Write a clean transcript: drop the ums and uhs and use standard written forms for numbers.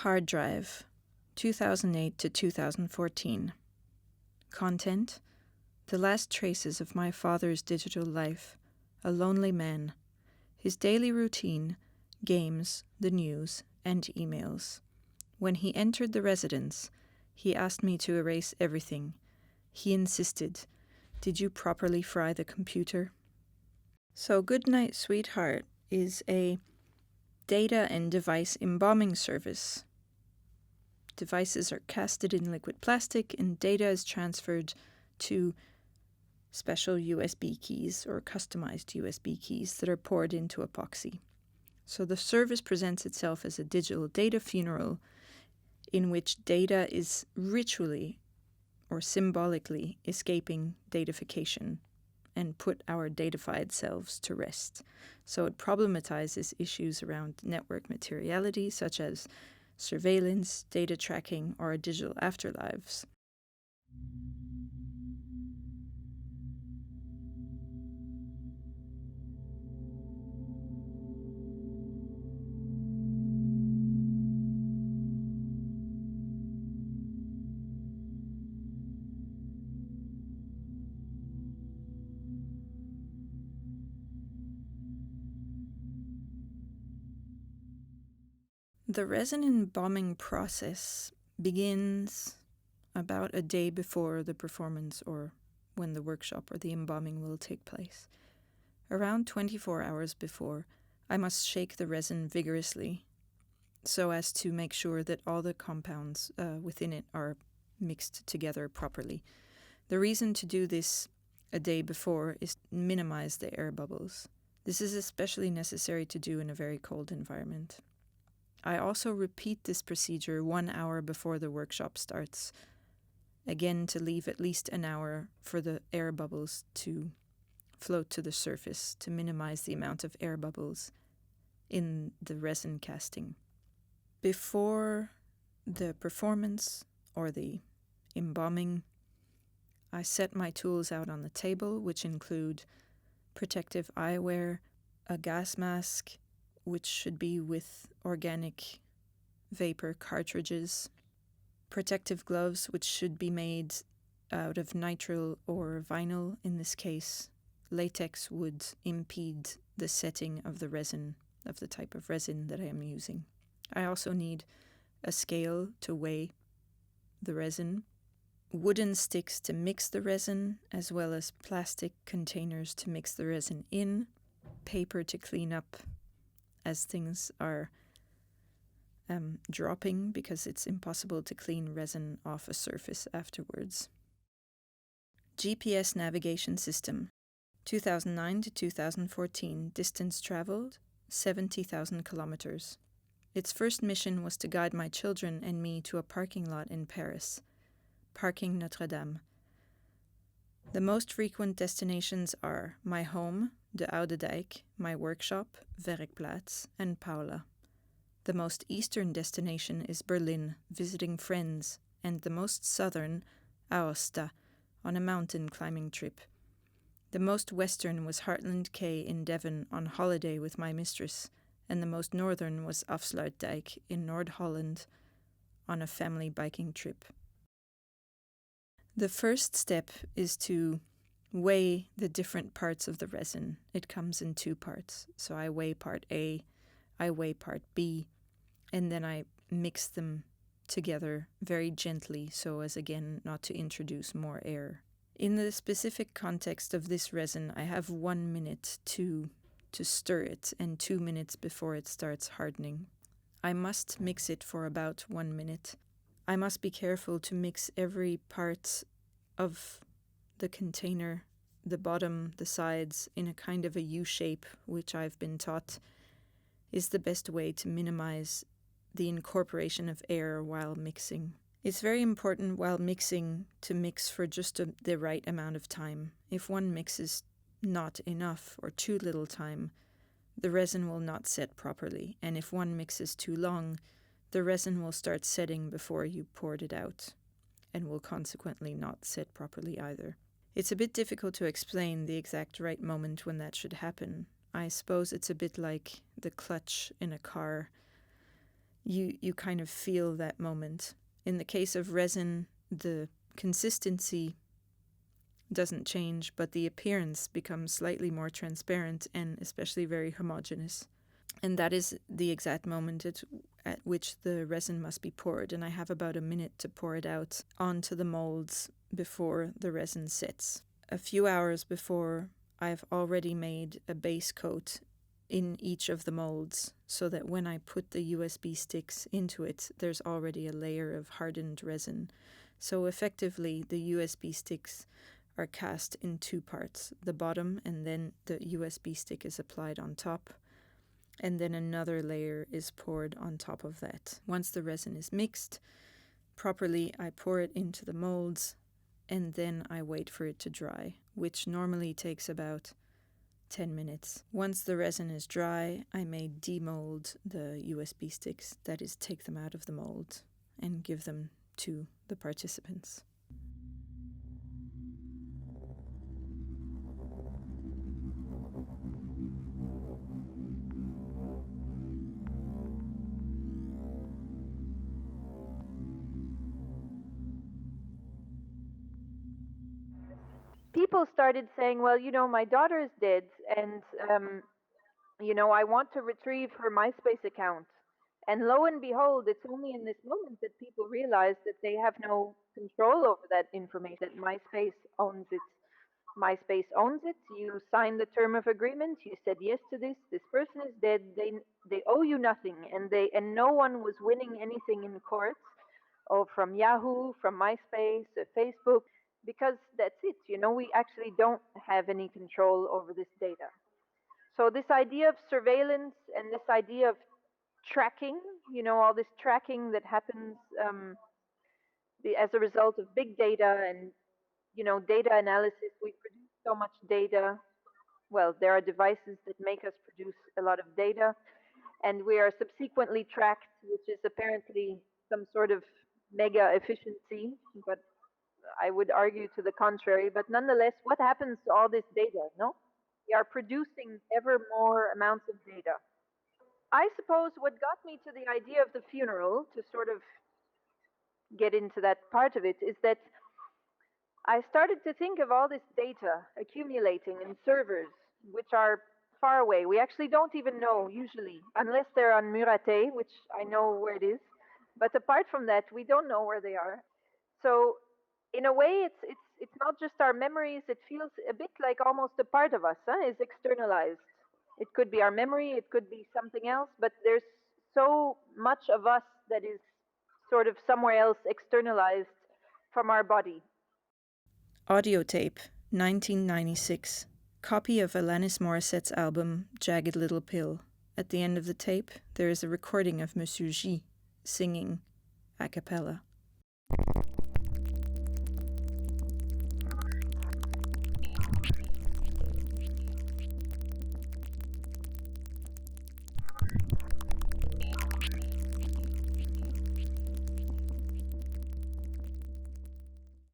Hard drive, 2008 to 2014. Content: the last traces of my father's digital life, a lonely man, his daily routine, games, the news, and emails. When he entered the residence, he asked me to erase everything. He insisted, "Did you properly fry the computer?" So Goodnight Sweetheart is a data and device embalming service. Devices are casted in liquid plastic and data is transferred to special USB keys or customized USB keys that are poured into epoxy. So the service presents itself as a digital data funeral in which data is ritually or symbolically escaping datafication and put our datafied selves to rest. So it problematizes issues around network materiality such as surveillance, data tracking, or digital afterlives. The resin embalming process begins about a day before the performance or when the workshop or the embalming will take place. Around 24 hours before, I must shake the resin vigorously so as to make sure that all the compounds within it are mixed together properly. The reason to do this a day before is to minimize the air bubbles. This is especially necessary to do in a very cold environment. I also repeat this procedure 1 hour before the workshop starts, again to leave at least an hour for the air bubbles to float to the surface to minimize the amount of air bubbles in the resin casting. Before the performance or the embalming, I set my tools out on the table, which include protective eyewear, a gas mask, which should be with organic vapor cartridges, protective gloves, which should be made out of nitrile or vinyl. In this case, latex would impede the setting of the resin, of the type of resin that I am using. I also need a scale to weigh the resin, wooden sticks to mix the resin, as well as plastic containers to mix the resin in, paper to clean up as things are dropping because it's impossible to clean resin off a surface afterwards. GPS navigation system, 2009 to 2014, distance traveled, 70,000 kilometers. Its first mission was to guide my children and me to a parking lot in Paris, Parking Notre Dame. The most frequent destinations are my home, de Oude Dijk, my workshop, Werkplaats, and Paula. The most eastern destination is Berlin, visiting friends, and the most southern, Aosta, on a mountain climbing trip. The most western was Hartland Cay in Devon on holiday with my mistress, and the most northern was Afsluitdijk in Noord-Holland on a family biking trip. The first step is to weigh the different parts of the resin. It comes in 2 parts. So I weigh part A, I weigh part B, and then I mix them together very gently so as again not to introduce more air. In the specific context of this resin, I have 1 minute to stir it and 2 minutes before it starts hardening. I must mix it for about 1 minute. I must be careful to mix every part of the container, the bottom, the sides, in a kind of a U shape, which I've been taught is the best way to minimize the incorporation of air while mixing. It's very important while mixing to mix for just the right amount of time. If one mixes not enough or too little time, the resin will not set properly, and if one mixes too long, the resin will start setting before you poured it out, and will consequently not set properly either. It's a bit difficult to explain the exact right moment when that should happen. I suppose it's a bit like the clutch in a car. you kind of feel that moment. In the case of resin, the consistency doesn't change, but the appearance becomes slightly more transparent and especially very homogeneous. And that is the exact moment at which the resin must be poured. And I have about a minute to pour it out onto the molds before the resin sets. A few hours before, I've already made a base coat in each of the molds so that when I put the USB sticks into it, there's already a layer of hardened resin. So effectively, the USB sticks are cast in two parts, the bottom, and then the USB stick is applied on top, and then another layer is poured on top of that. Once the resin is mixed properly, I pour it into the molds, and then I wait for it to dry, which normally takes about 10 minutes. Once the resin is dry, I may demold the USB sticks, that is, take them out of the mold and give them to the participants. People started saying, well, my daughter is dead, and I want to retrieve her MySpace account. And lo and behold, it's only in this moment that people realize that they have no control over that information, that MySpace owns it. MySpace owns it. You signed the term of agreement. You said yes to this. This person is dead. They owe you nothing, and no one was winning anything in courts, or from Yahoo, from MySpace, Facebook, because that's it. We actually don't have any control over this data. So this idea of surveillance and this idea of tracking, all this tracking that happens as a result of big data and data analysis. We produce so much data. Well, there are devices that make us produce a lot of data, and we are subsequently tracked, which is apparently some sort of mega efficiency, but I would argue to the contrary. But nonetheless, what happens to all this data? No, we are producing ever more amounts of data. I suppose what got me to the idea of the funeral, to sort of get into that part of it, is that I started to think of all this data accumulating in servers, which are far away. We actually don't even know, usually, unless they're on Murate, which I know where it is. But apart from that, we don't know where they are. So, in a way, it's not just our memories. It feels a bit like almost a part of us is externalized. It could be our memory, it could be something else, but there's so much of us that is sort of somewhere else externalized from our body. Audio tape, 1996. Copy of Alanis Morissette's album, Jagged Little Pill. At the end of the tape, there is a recording of Monsieur J singing a cappella.